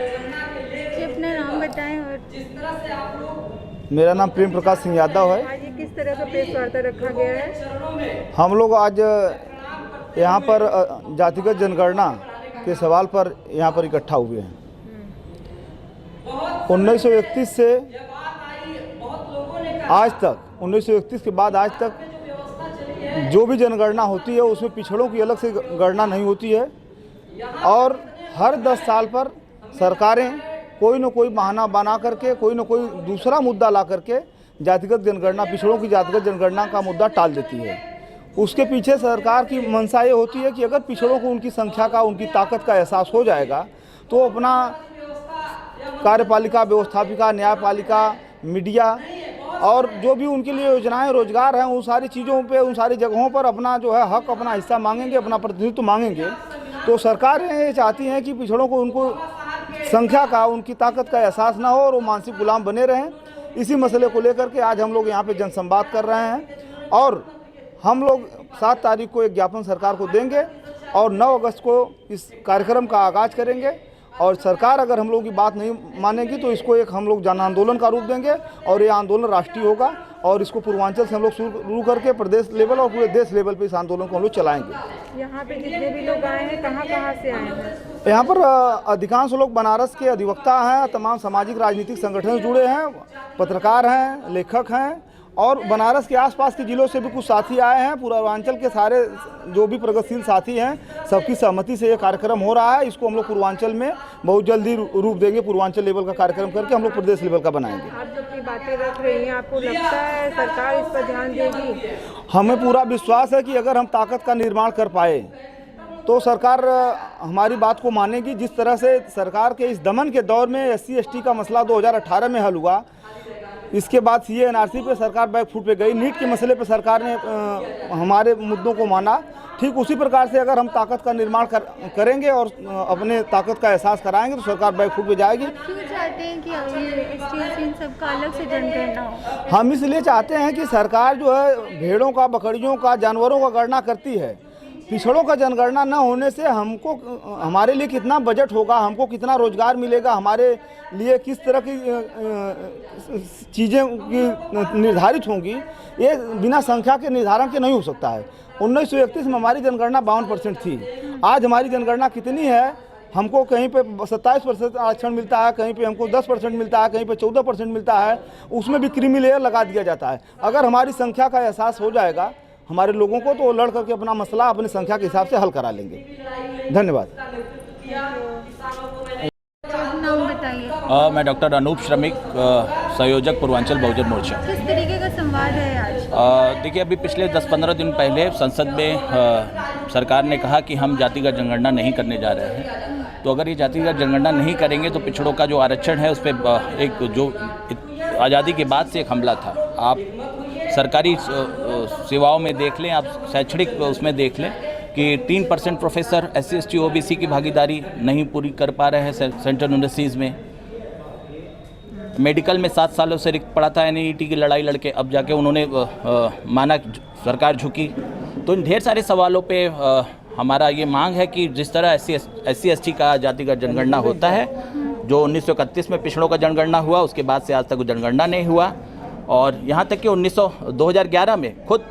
जी, अपना नाम बताएं और मेरा नाम प्रेम प्रकाश सिंह यादव है। आज ये किस तरह का प्रेस वार्ता रखा गया है? हम लोग आज यहाँ पर जातिगत जनगणना के सवाल पर यहाँ पर इकट्ठा हुए हैं। 1931 से आज तक, 1931 के बाद आज तक जो भी जनगणना होती है उसमें पिछड़ों की अलग से गणना नहीं होती है और हर 10 साल पर सरकारें कोई न कोई बहाना बना करके, कोई न कोई दूसरा मुद्दा ला करके जातिगत जनगणना, पिछड़ों की जातिगत जनगणना का मुद्दा टाल देती है। उसके पीछे सरकार की मंशा ये होती है कि अगर पिछड़ों को उनकी संख्या का, उनकी ताकत का एहसास हो जाएगा तो अपना कार्यपालिका, व्यवस्थापिका, न्यायपालिका, मीडिया और जो भी उनके लिए योजनाएं, रोजगार हैं, उन सारी चीज़ों पे, उन सारी जगहों पर अपना जो है हक, अपना हिस्सा मांगेंगे, अपना प्रतिनिधित्व मांगेंगे। तो सरकार ये चाहती है कि पिछड़ों को, उनको संख्या का, उनकी ताकत का एहसास ना हो और वो मानसिक गुलाम बने रहें। इसी मसले को लेकर के आज हम लोग यहाँ पे जनसंवाद कर रहे हैं और हम लोग 7 तारीख को एक ज्ञापन सरकार को देंगे और 9 अगस्त को इस कार्यक्रम का आगाज़ करेंगे। और सरकार अगर हम लोग की बात नहीं मानेगी तो इसको एक हम लोग जन आंदोलन का रूप देंगे और ये आंदोलन राष्ट्रीय होगा और इसको पूर्वांचल से हम लोग शुरू करके प्रदेश लेवल और पूरे देश लेवल पे इस आंदोलन को हम लोग चलाएंगे। यहाँ पे जितने भी लोग आए हैं कहाँ से आए हैं? यहाँ पर अधिकांश लोग बनारस के अधिवक्ता हैं, तमाम सामाजिक राजनीतिक संगठन जुड़े हैं, पत्रकार हैं, लेखक हैं और बनारस के आसपास के जिलों से भी कुछ साथी आए हैं। पूर्वांचल के सारे जो भी प्रगतिशील साथी हैं, सबकी सहमति से ये कार्यक्रम हो रहा है। इसको हम लोग पूर्वांचल में बहुत जल्दी रूप देंगे। पूर्वांचल लेवल का कार्यक्रम करके हम लोग प्रदेश लेवल का बनाएंगे। आप जो अपनी बातें रख रही हैं, आपको लगता है सरकार इस पर ध्यान देगी? हमें पूरा विश्वास है कि अगर हम ताकत का निर्माण कर पाए तो सरकार हमारी बात को मानेगी। जिस तरह से सरकार के इस दमन के दौर में SC/ST का मसला 2018 में हल हुआ, इसके बाद CA NRC पे सरकार बैकफुट पे गई, नीट के मसले पे सरकार ने हमारे मुद्दों को माना। ठीक उसी प्रकार से अगर हम ताकत का निर्माण करेंगे और अपने ताकत का एहसास कराएंगे तो सरकार बैकफुट पे जाएगी। क्यों चाहते हैं कि ST/SC इन सबका अलग से जनगणना हो? हम इसलिए चाहते हैं कि सरकार जो है भेड़ों का, बकरियों का, जानवरों का गणना करती है। पिछड़ों का जनगणना न होने से हमको, हमारे लिए कितना बजट होगा, हमको कितना रोजगार मिलेगा, हमारे लिए किस तरह की चीज़ें की निर्धारित होंगी, ये बिना संख्या के निर्धारण के नहीं हो सकता है। 1931 में हमारी जनगणना 52% थी। आज हमारी जनगणना कितनी है? हमको कहीं पे 27% आरक्षण मिलता है, कहीं पे हमको 10% मिलता है, कहीं पे 14% मिलता है। उसमें भी क्रीमी लेयर लगा दिया जाता है। अगर हमारी संख्या का एहसास हो जाएगा हमारे लोगों को तो वो लड़ करके अपना मसला अपनी संख्या के हिसाब से हल करा लेंगे। धन्यवाद। नाम बताइए। मैं डॉक्टर अनूप श्रमिक, संयोजक पूर्वांचल बहुजन मोर्चा। किस तरीके का संवाद है आज? देखिए, अभी पिछले 10-15 दिन पहले संसद में सरकार ने कहा कि हम जातिगत जनगणना नहीं करने जा रहे हैं। तो अगर ये जातिगत जनगणना नहीं करेंगे तो पिछड़ों का जो आरक्षण है उस पर एक जो आज़ादी के बाद से एक हमला था। आप सरकारी सेवाओं में देख लें, आप शैक्षणिक उसमें देख लें कि 3% प्रोफेसर SC/ST OBC की भागीदारी नहीं पूरी कर पा रहे हैं सेंट्रल यूनिवर्सिटीज़ में। मेडिकल में 7 सालों से रिक्त पड़ा था NEET की लड़ाई लड़के, अब जाके उन्होंने माना, सरकार झुकी। तो इन ढेर सारे सवालों पे हमारा ये मांग है कि जिस तरह SC/ST का जातिगत जनगणना होता है, जो 1931 में पिछड़ों का जनगणना हुआ, उसके बाद से आज तक जनगणना नहीं हुआ। और यहाँ तक कि 2011 में खुद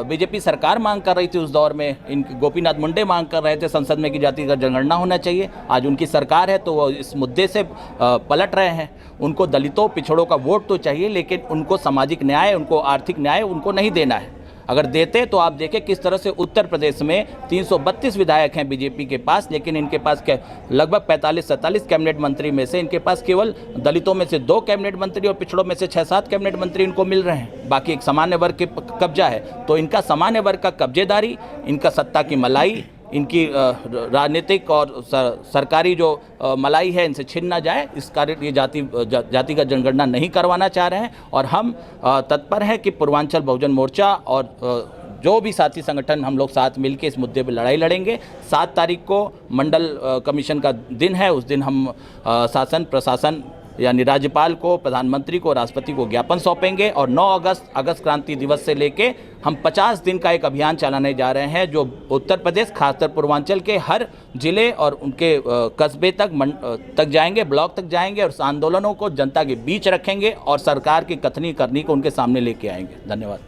बीजेपी सरकार मांग कर रही थी, उस दौर में गोपीनाथ मुंडे मांग कर रहे थे संसद में कि जातिगत जनगणना होना चाहिए। आज उनकी सरकार है तो वो इस मुद्दे से पलट रहे हैं। उनको दलितों, पिछड़ों का वोट तो चाहिए, लेकिन उनको सामाजिक न्याय, उनको आर्थिक न्याय उनको नहीं देना है। अगर देते तो आप देखें किस तरह से उत्तर प्रदेश में 332 विधायक हैं बीजेपी के पास, लेकिन इनके पास लगभग 45-47 कैबिनेट मंत्री में से इनके पास केवल दलितों में से 2 कैबिनेट मंत्री और पिछड़ों में से 6-7 कैबिनेट मंत्री इनको मिल रहे हैं। बाकी एक सामान्य वर्ग के कब्जा है। तो इनका सामान्य वर्ग का कब्जेदारी, इनका सत्ता की मलाई, इनकी राजनीतिक और सरकारी जो मलाई है, इनसे छिन ना जाए, इस कारण ये जातिगत जनगणना नहीं करवाना चाह रहे हैं। और हम तत्पर हैं कि पूर्वांचल बहुजन मोर्चा और जो भी साथी संगठन हम लोग साथ मिलकर इस मुद्दे पर लड़ाई लड़ेंगे। 7 तारीख को मंडल कमीशन का दिन है, उस दिन हम शासन प्रशासन यानी राज्यपाल को, प्रधानमंत्री को, राष्ट्रपति को ज्ञापन सौंपेंगे और 9 अगस्त क्रांति दिवस से लेके हम 50 दिन का एक अभियान चलाने जा रहे हैं, जो उत्तर प्रदेश, खासकर पूर्वांचल के हर जिले और उनके कस्बे तक जाएंगे, ब्लॉक तक जाएंगे और उस आंदोलनों को जनता के बीच रखेंगे और सरकार की कथनी करनी को उनके सामने लेके आएंगे। धन्यवाद।